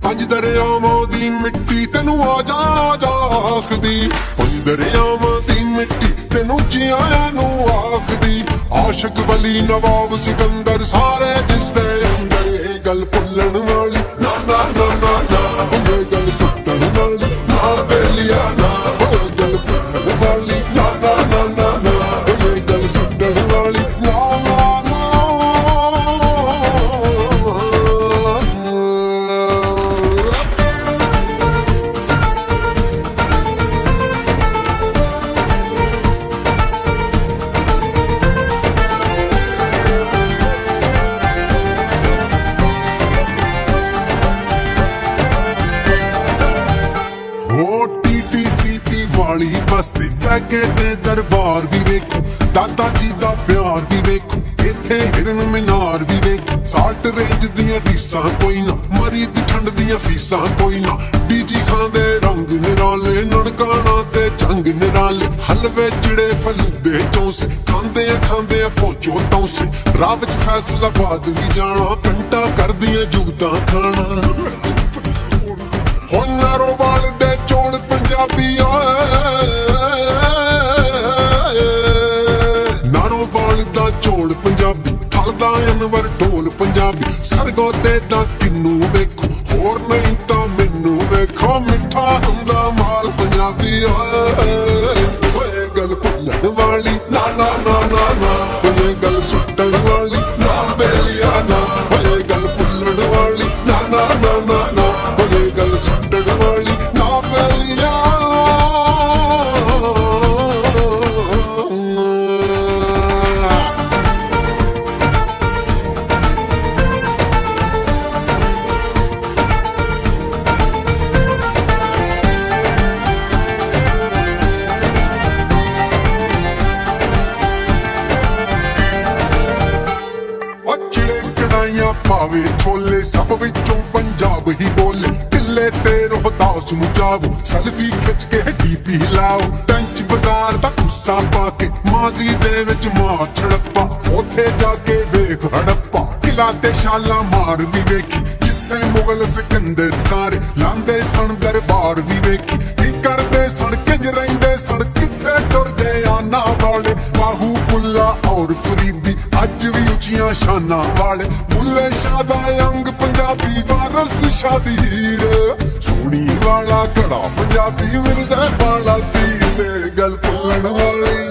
ਪੰਜ ਦਰਿਆਵਾਂ ਦੀ ਮਿੱਟੀ ਤੈਨੂੰ ਆ ਜਾ ਆਖਦੀ, ਪੰਜ ਦਰਿਆਵਾਂ ਦੀ ਮਿੱਟੀ ਤੈਨੂੰ ਜਿਆਂ ਨੂੰ ਆਖਦੀ। ਆਸ਼ਕ ਵਲੀ ਨਵਾਬ ਸਿਕੰਦਰ ਸਾਰੇ ਜਿਸ ਦੇ ਅੰਦਰ, ਇਹ ਗੱਲ ਭੁੱਲਣ ਵਾਲੀ ਨਾ ਨਾ ਨਾ ਨਾ ਨਾ, ਇਹ ਗੱਲ ਸੁੱਟਣ ਵਾਲੀ ਨਾ ਬੇਲੀਆ ਨਾ, ਇਹ ਗੱਲ ਭੁੱਲਣ ਵਾਲੀ ਨਾ ਨਾ ਨਾ ਨਾ ਨਾ, ਇਹ ਗੱਲ ਸੁੱਟਣ ਵਾਲੀ ਨਾ ਨਾ ਨਾ। ਵਾਲੀ ਬਸਤੀ ਕਹਿ ਤੇ ਦਰਬਾਰ ਵੀ ਵੇਖੂ, ਦਾਦਾ ਜੀ ਦਾ ਪਿਆਰ ਵੀ ਵੇਖੂ, ਇੱਥੇ ਹਿਰਨ ਮੀਨਾਰ ਵੀ ਵੇਖੂ। ਸਾਲਟ ਰੇਂਜ ਦੀਆਂ ਫੀਸਾਂ ਕੋਈ ਨਾ, ਮਰੀ ਦੀ ਠੰਡ ਦੀਆਂ ਫੀਸਾਂ ਕੋਈ ਨਾ, ਡੀਜੀ ਖਾਂਦੇ ਰੰਗ ਨਿਰਾਲੇ, ਨਨਕਾਣਾ ਤੇ ਜੰਗ ਨਿਰਾਲੇ, ਹਲਵੇ ਜਿਹੜੇ ਫਲੂਦੇ ਚੌਂਸੇ, ਖਾਂਦੇ ਆ ਪਹੁੰਚੋ ਤੌਂਸੇ। ਰਾਹ ਵਿੱਚ ਫੈਸਲਾਬਾਦ ਵੀ ਜਾਣਾ, ਕੰਟਾ ਕਰਦੀਆਂ ਜੁਗਤਾਂ ਖਾਣਾ। ਹੁਣ ਨਾਰੋਵਾਲ ਦੇ ਚੋਣ ਪੰਜਾਬੀਆਂ, ਨਾਰੋਵਾਲ ਦਾ ਚੋਣ ਪੰਜਾਬੀ, ਥਲਦਾ ਅਨਵਰ ਢੋਲ ਪੰਜਾਬੀ। ਸਰਗੋ ਤੇ ਦਾ ਕਿੰਨੂ ਵੇਖੋ, ਹੋਰ ਨਹੀਂ ਤਾਂ ਮੈਨੂੰ ਵੇਖੋ, ਮਿੱਠਾ ਹੁੰਦਾ ਮਾਲ ਪੰਜਾਬੀ। ਓਏ ਗੱਲ ਭੁੱਲਣ ਵਾਲੀ ਨਾ ਨਾ ਨਾ ਨਾ ਨਾ, ਓਏ ਗੱਲ ਸੁੱਟਣ ਵਾਲੀ ਨਾ ਬੇਲੀਆ ਨਾ, ਓਏ ਗੱਲ ਭੁੱਲਣ ਵਾਲੀ ਨਾ ਨਾ ਨਾ ਨਾ ਨਾ, ਓਏ ਗੱਲ ਸੁੱਟਣ ਵਾਲੀ ਨਾ ਬੇਲੀਆ। ਭਾਵੇਂ ਛੋਲੇ ਸਭ ਵਿੱਚੋਂ ਪੰਜਾਬ ਹੀ ਬੋਲੇ, ਢਿੱਲੇ ਤੇ ਰੋਹਤਾਸ ਨੂੰ ਜਾਵੋ, ਸੈਲਫੀ ਖਿੱਚ ਕੇ ਡੀਪੀ ਲਾਓ। ਟੈਂਚ ਬਾਜ਼ਾਰ ਦਾ ਗੁੱਸਾ ਪਾ ਕੇ ਮਾਜ਼ੀ ਦੇ ਵਿੱਚ ਮਾਰ ਛੜੱਪਾ, ਉੱਥੇ ਜਾ ਕੇ ਵੇਖ ਹੜੱਪਾ, ਕਿਲਾ ਤੇ ਸ਼ਾਲਾ ਮਾਰ ਵੀ ਵੇਖੀ, ਜਿੱਥੇ ਮੁਗਲ ਸਿਕੰਦਰ ਸਾਰੇ ਲਾਂਦੇ ਸਨ ਦਰਬਾਰ ਵੀ ਵੇਖੀ। ਕੀ ਕਰਦੇ ਸਨ ਕਿੰਜ ਰਹਿੰਦੇ ਸਨ, ਕਿੱਥੇ ਤੁਰਦੇ ਆਨਾ ਵਾਲੇ, ਬਾਹੂ ਪੁੱਲਾ ਔਰ ਫਰੀਦੀ ਅੱਜ ਵੀ ਉੱਚੀਆਂ ਸ਼ਾਨਾਂ ਵਾਲੇ। ਬੁੱਲੇ ਸ਼ਾਹ ਦਾ ਅੰਗ ਪੰਜਾਬੀ, ਵਾਰਸ ਸ਼ਾਦੀ ਹੀਰ, ਸੋਹਣੀ ਵਾਲਾ ਘੜਾ ਪੰਜਾਬੀ, ਮਿਰਜ਼ਾ ਵਾਲਾ ਤੀਰ। ਗੱਲ ਭੁੱਲਣ ਵਾਲੀ